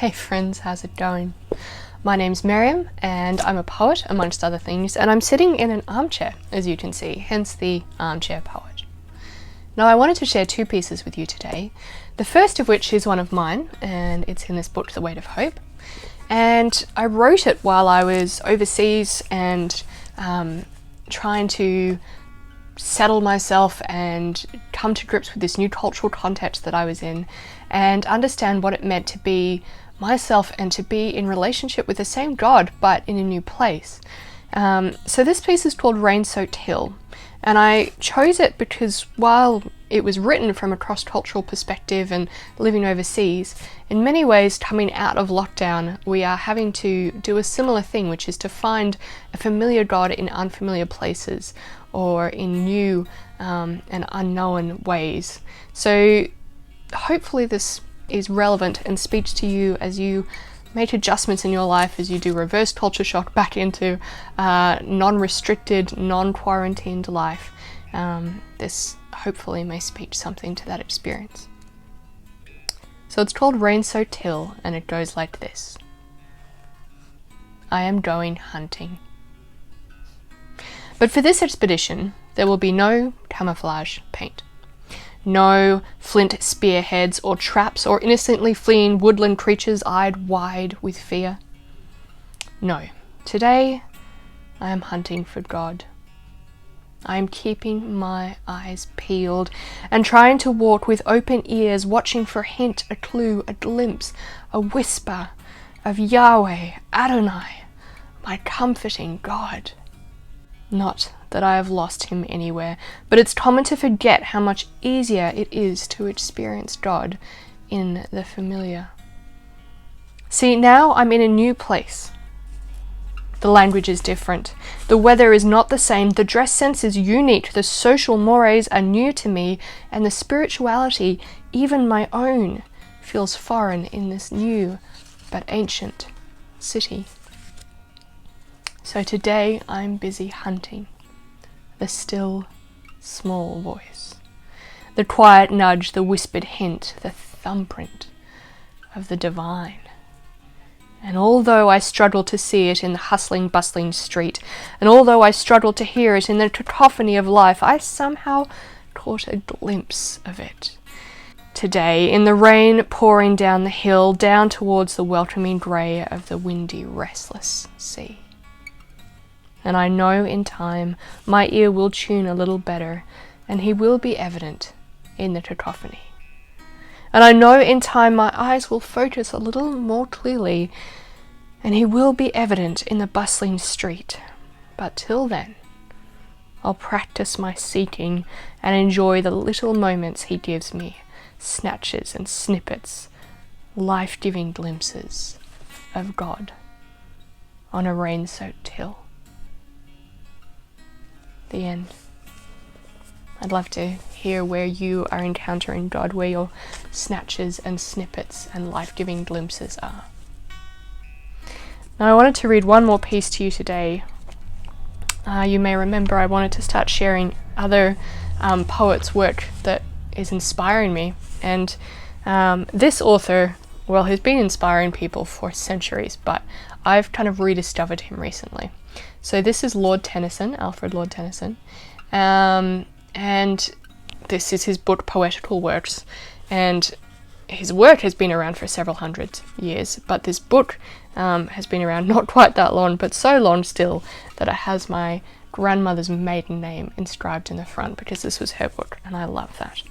Hey friends, how's it going? My name's Miriam and I'm a poet amongst other things, and I'm sitting in an armchair, as you can see, hence the armchair poet. Now I wanted to share two pieces with you today, the first of which is one of mine, and it's in this book, The Weight of Hope, and I wrote it while I was overseas and trying to settle myself and come to grips with this new cultural context that I was in and understand what it meant to be myself and to be in relationship with the same God but in a new place. So this piece is called Rain-Soaked Hill, and I chose it because while it was written from a cross-cultural perspective and living overseas, in many ways coming out of lockdown we are having to do a similar thing, which is to find a familiar God in unfamiliar places or in new and unknown ways. So hopefully this is relevant and speaks to you as you make adjustments in your life, as you do reverse culture shock back into non-restricted, non-quarantined life. This hopefully may speak something to that experience. So it's called Rain-Soaked Hill, and it goes like this. I am going hunting. But for this expedition, there will be no camouflage paint. No flint spearheads or traps or innocently fleeing woodland creatures eyed wide with fear. No, today I am hunting for God. I am keeping my eyes peeled and trying to walk with open ears, watching for a hint, a clue, a glimpse, a whisper of Yahweh, Adonai, my comforting God. Not that I have lost him anywhere, but it's common to forget how much easier it is to experience God in the familiar. See, now I'm in a new place. The language is different. The weather is not the same. The dress sense is unique. The social mores are new to me, and the spirituality, even my own, feels foreign in this new but ancient city. So today I'm busy hunting the still, small voice, the quiet nudge, the whispered hint, the thumbprint of the divine. And although I struggle to see it in the hustling, bustling street, and although I struggle to hear it in the cacophony of life, I somehow caught a glimpse of it today in the rain pouring down the hill, down towards the welcoming grey of the windy, restless sea. And I know in time my ear will tune a little better, and he will be evident in the cacophony. And I know in time my eyes will focus a little more clearly, and he will be evident in the bustling street. But till then, I'll practice my seeking and enjoy the little moments he gives me, snatches and snippets, life-giving glimpses of God on a rain-soaked hill. The end. I'd love to hear where you are encountering God, where your snatches and snippets and life-giving glimpses are. Now I wanted to read one more piece to you today. You may remember I wanted to start sharing other poets' work that is inspiring me, and this author, well, he's been inspiring people for centuries, but I've kind of rediscovered him recently. So this is Lord Tennyson, Alfred Lord Tennyson, and this is his book Poetical Works, and his work has been around for several hundred years, but this book has been around not quite that long, but so long still that it has my grandmother's maiden name inscribed in the front, because this was her book, and I love that.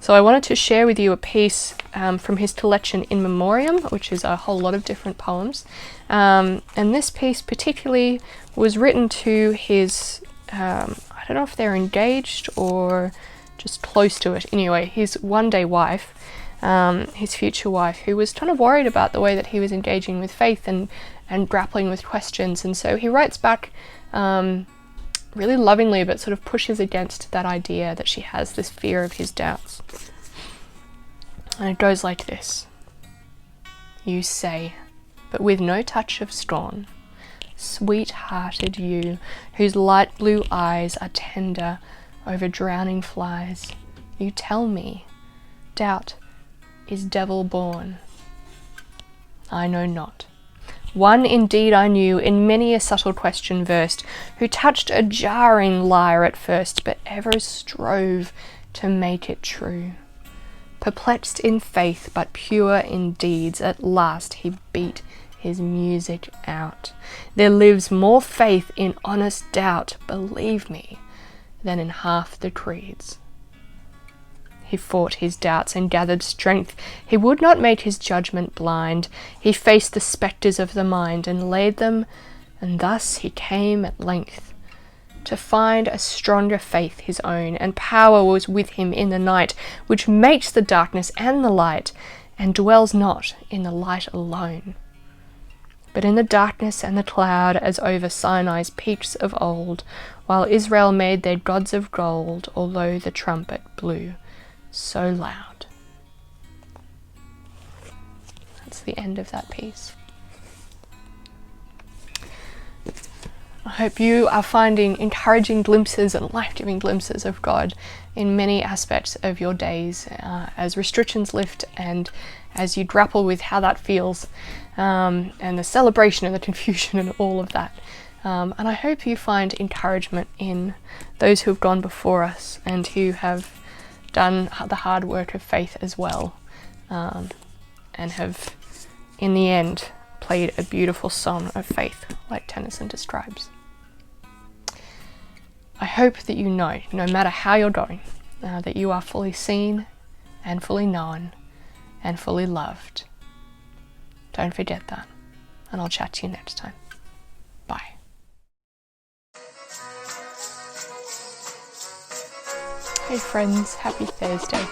So I wanted to share with you a piece from his collection In Memoriam, which is a whole lot of different poems. And this piece particularly was written to his, I don't know if they're engaged or just close to it. Anyway, his one-day wife, his future wife, who was kind of worried about the way that he was engaging with faith and grappling with questions. And so he writes back really lovingly, but sort of pushes against that idea that she has this fear of his doubts. And it goes like this. You say, but with no touch of scorn, sweet-hearted you, whose light blue eyes are tender over drowning flies, you tell me, doubt is devil born. I know not. One indeed I knew, in many a subtle question versed, who touched a jarring lyre at first, but ever strove to make it true. Perplexed in faith, but pure in deeds, at last he beat his music out. There lives more faith in honest doubt, believe me, than in half the creeds. He fought his doubts and gathered strength. He would not make his judgment blind. He faced the spectres of the mind and laid them, and thus he came at length to find a stronger faith his own, and power was with him in the night, which makes the darkness and the light, and dwells not in the light alone, but in the darkness and the cloud, as over Sinai's peaks of old, while Israel made their gods of gold, although the trumpet blew so loud. That's the end of that piece. I hope you are finding encouraging glimpses and life-giving glimpses of God in many aspects of your days as restrictions lift and as you grapple with how that feels, and the celebration and the confusion and all of that. And I hope you find encouragement in those who have gone before us and who have done the hard work of faith as well, and have, in the end, played a beautiful song of faith like Tennyson describes. I hope that you know, no matter how you're going, that you are fully seen and fully known and fully loved. Don't forget that, and I'll chat to you next time. Bye. Hey friends, happy Thursday.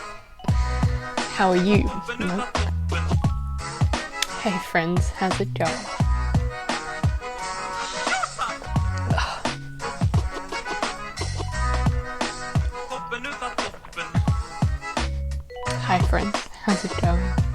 How are you? No? Hey friends, how's it going? Hi friends, how's it going?